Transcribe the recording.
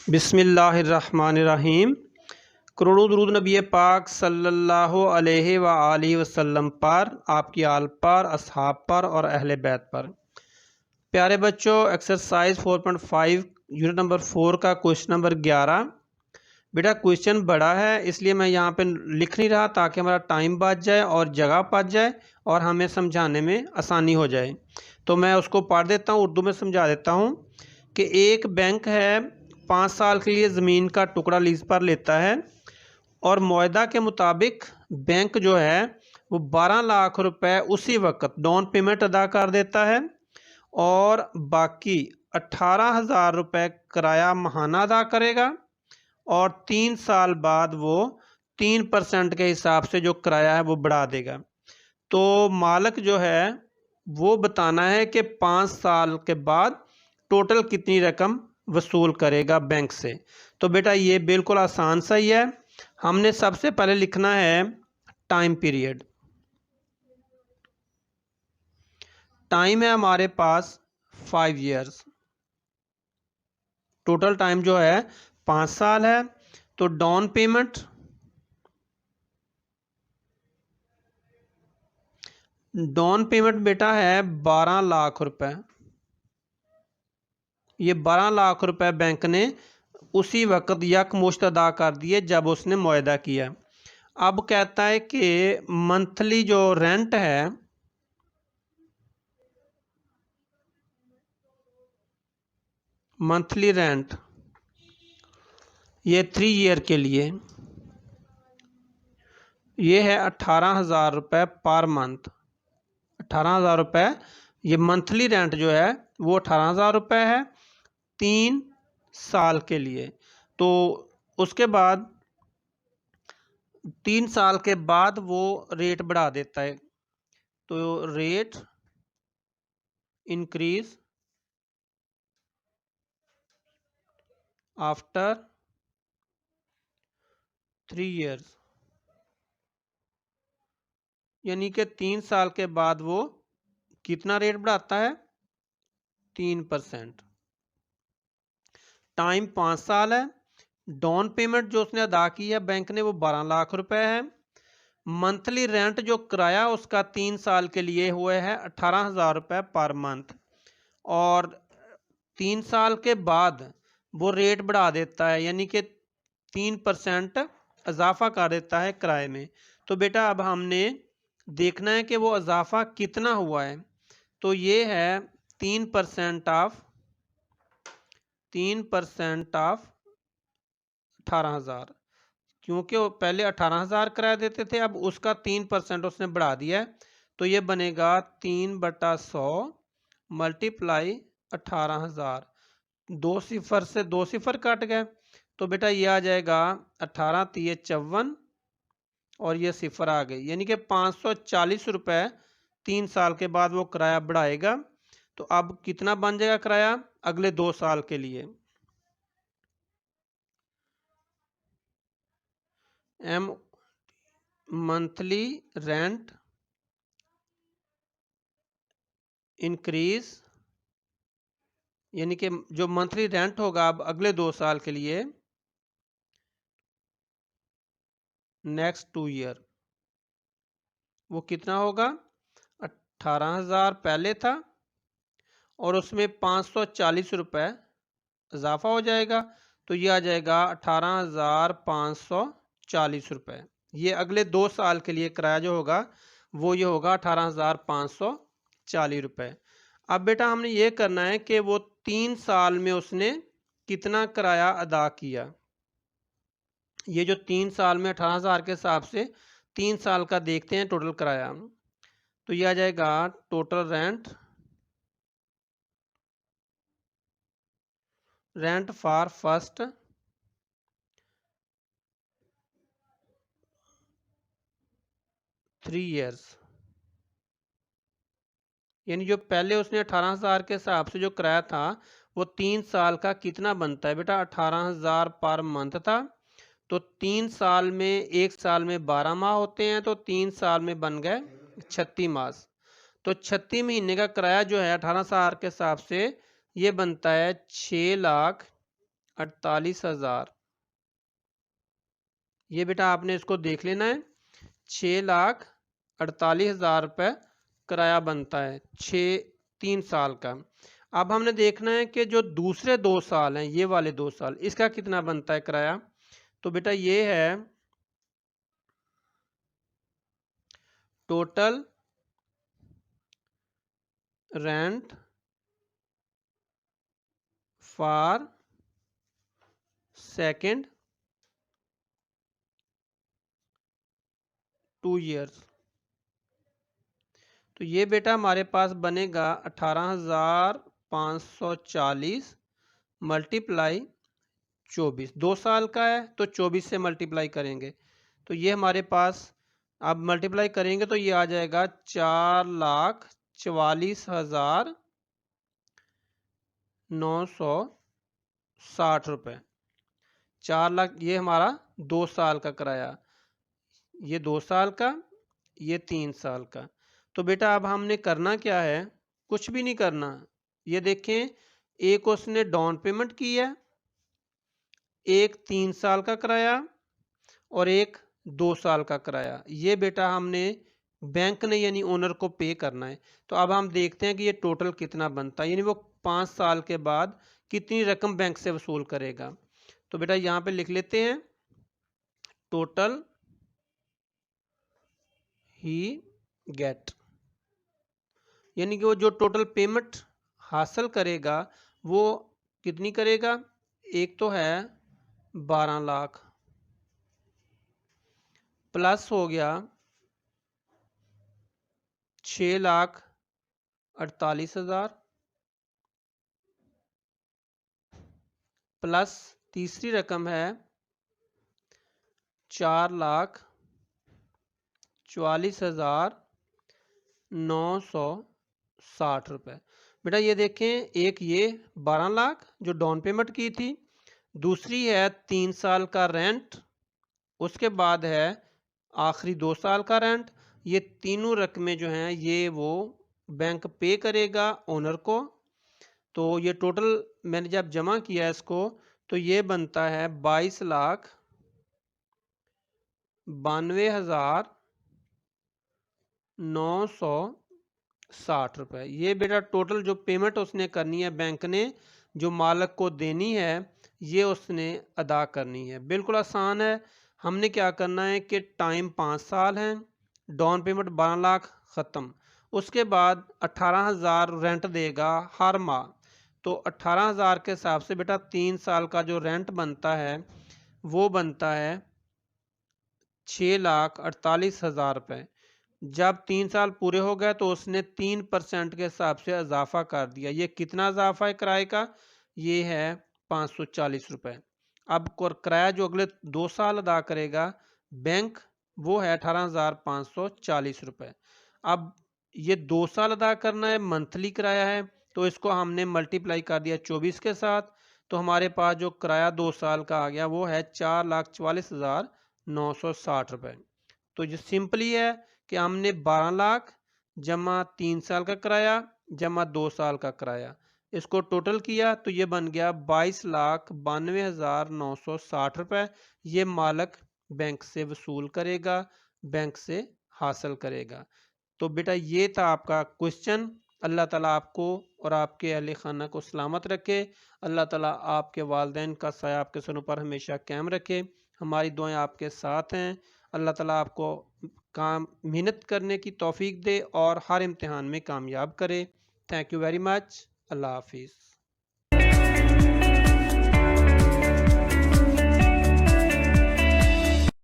बिस्मिल्लाहिर्रहमानिर्रहीम। करोड़ों दुरूद नबी पाक सल्लल्लाहु अलैहि व आलिहि वसल्लम पर, आपकी आल पर, असहाब पर और अहले बैत पर। प्यारे बच्चों, एक्सरसाइज 4.5 यूनिट नंबर 4 का क्वेश्चन नंबर 11। बेटा क्वेश्चन बड़ा है इसलिए मैं यहाँ पे लिख नहीं रहा ताकि हमारा टाइम बच जाए और जगह बच जाए और हमें समझाने में आसानी हो जाए। तो मैं उसको पढ़ देता हूँ, उर्दू में समझा देता हूँ कि एक बैंक है 5 साल के लिए ज़मीन का टुकड़ा लीज पर लेता है और मुआहदा के मुताबिक बैंक जो है वो 12 लाख रुपए उसी वक्त डाउन पेमेंट अदा कर देता है और बाकी 18,000 रुपये किराया माहाना अदा करेगा और 3 साल बाद वो 3% के हिसाब से जो किराया है वो बढ़ा देगा। तो मालिक जो है वो बताना है कि 5 साल के बाद टोटल कितनी रकम वसूल करेगा बैंक से। तो बेटा ये बिल्कुल आसान सा ही है। हमने सबसे पहले लिखना है टाइम पीरियड। टाइम है हमारे पास 5 ईयर्स। टोटल टाइम जो है 5 साल है। तो डाउन पेमेंट बेटा है 12 लाख रुपए। ये 12 लाख रुपए बैंक ने उसी वक्त यकमुश्त अदा कर दिए जब उसने मुआहदा किया। अब कहता है कि मंथली जो रेंट है, मंथली रेंट ये 3 ईयर के लिए ये है 18,000 रुपये पर मंथ। 18,000 रुपये ये मंथली रेंट जो है वो 18,000 रुपये है 3 साल के लिए। तो उसके बाद 3 साल के बाद वो रेट बढ़ा देता है। तो रेट इंक्रीज आफ्टर 3 ईयर्स, यानी कि 3 साल के बाद वो कितना रेट बढ़ाता है 3%। टाइम 5 साल है। डाउन पेमेंट जो उसने अदा की है बैंक ने वो 12 लाख रुपए है। मंथली रेंट जो किराया उसका 3 साल के लिए हुए है 18,000 रुपये पर मंथ और 3 साल के बाद वो रेट बढ़ा देता है, यानी कि 3% इजाफा कर देता है किराए में। तो बेटा अब हमने देखना है कि वो इजाफा कितना हुआ है। तो ये है 3% ऑफ 18,000, क्योंकि वो पहले 18,000 किराया देते थे, अब उसका 3% उसने बढ़ा दिया है। तो ये बनेगा 3/100 मल्टीप्लाई 18,000। 2 सिफर से 2 सिफर कट गए तो बेटा ये आ जाएगा 18 3 54 और ये सिफर आ गई, यानी कि 540 रुपये 3 साल के बाद वो किराया बढ़ाएगा। तो अब कितना बन जाएगा किराया अगले 2 साल के लिए। एम मंथली रेंट इंक्रीज, यानी कि जो मंथली रेंट होगा अब अगले 2 साल के लिए नेक्स्ट 2 ईयर वो कितना होगा 18,000 पहले था और उसमें 540 रुपये इजाफा हो जाएगा। तो ये आ जाएगा 18,540 रुपये। ये अगले 2 साल के लिए किराया जो होगा वो ये होगा 18,540 रुपये। अब बेटा हमने ये करना है कि वो 3 साल में उसने कितना किराया अदा किया। ये जो 3 साल में 18,000 के हिसाब से 3 साल का देखते हैं टोटल किराया। तो ये आ जाएगा total rent for first 3 years, यानी जो पहले उसने 18,000 के हिसाब से जो किराया था वो 3 साल का कितना बनता है बेटा 18,000 पर मंथ था। तो 3 साल में, एक साल में 12 माह होते हैं तो 3 साल में बन गए 36 मास। तो 36 महीने का किराया जो है 18,000 के हिसाब से ये बनता है 6,80,000 48,000। ये बेटा आपने इसको देख लेना है। 6,48,000 रुपये किराया बनता है 3 साल का। अब हमने देखना है कि जो दूसरे 2 साल हैं, ये वाले 2 साल, इसका कितना बनता है किराया। तो बेटा ये है total rent for second 2 years. तो ये बेटा हमारे पास बनेगा 18,540 मल्टीप्लाई 24। 2 साल का है तो 24 से मल्टीप्लाई करेंगे तो ये हमारे पास, अब मल्टीप्लाई करेंगे तो ये आ जाएगा 4,44,960 रुपये। 4 लाख ये हमारा 2 साल का किराया, ये 2 साल का, ये 3 साल का। तो बेटा अब हमने करना क्या है, कुछ भी नहीं करना। ये देखें, एक उसने डाउन पेमेंट की है, एक 3 साल का किराया और एक 2 साल का किराया। ये बेटा हमने बैंक ने यानी ओनर को पे करना है। तो अब हम देखते हैं कि ये टोटल कितना बनता है, यानी वो 5 साल के बाद कितनी रकम बैंक से वसूल करेगा। तो बेटा यहाँ पे लिख लेते हैं टोटल ही गेट, यानी कि वो जो टोटल पेमेंट हासिल करेगा वो कितनी करेगा। एक तो है 12 लाख प्लस हो गया 6,48,000 प्लस तीसरी रकम है 4,44,960 रुपये। बेटा ये देखें, एक ये 12 लाख जो डाउन पेमेंट की थी, दूसरी है 3 साल का रेंट, उसके बाद है आखिरी 2 साल का रेंट। ये तीनों रकमें जो हैं ये वो बैंक पे करेगा ओनर को। तो ये टोटल मैंने जब जमा किया इसको तो ये बनता है 22,92,960 रुपये। ये बेटा टोटल जो पेमेंट उसने करनी है बैंक ने, जो मालिक को देनी है, ये उसने अदा करनी है। बिल्कुल आसान है। हमने क्या करना है कि टाइम 5 साल है, डाउन पेमेंट 12 लाख ख़त्म, उसके बाद 18,000 रेंट देगा हर माह। तो 18,000 के हिसाब से बेटा 3 साल का जो रेंट बनता है वो बनता है 6,48,000 रुपये। जब 3 साल पूरे हो गए तो उसने 3% के हिसाब से इजाफा कर दिया। ये कितना इजाफा है किराए का, ये है 540 रुपये। अब किराया जो अगले 2 साल अदा करेगा बैंक, वो है 18,540 रुपये। अब ये 2 साल अदा करना है, मंथली किराया है, तो इसको हमने मल्टीप्लाई कर दिया 24 के साथ। तो हमारे पास जो किराया 2 साल का आ गया वो है 4,44,960 रुपये। तो जो सिंपली है कि हमने 12 लाख जमा 3 साल का किराया जमा 2 साल का किराया, इसको टोटल किया तो ये बन गया 22,92,960 रुपये। ये मालिक बैंक से वसूल करेगा, बैंक से हासिल करेगा। तो बेटा ये था आपका क्वेश्चन। अल्लाह ताला आपको और आपके अहले खाना को सलामत रखे। अल्लाह ताला आपके वालिदैन का साया आपके सरों पर हमेशा कायम रखे। हमारी दुआएं आपके साथ हैं। अल्लाह ताला आपको काम मेहनत करने की तौफीक दे और हर इम्तिहान में कामयाब करे। Thank you very much. अल्लाह हाफिज़।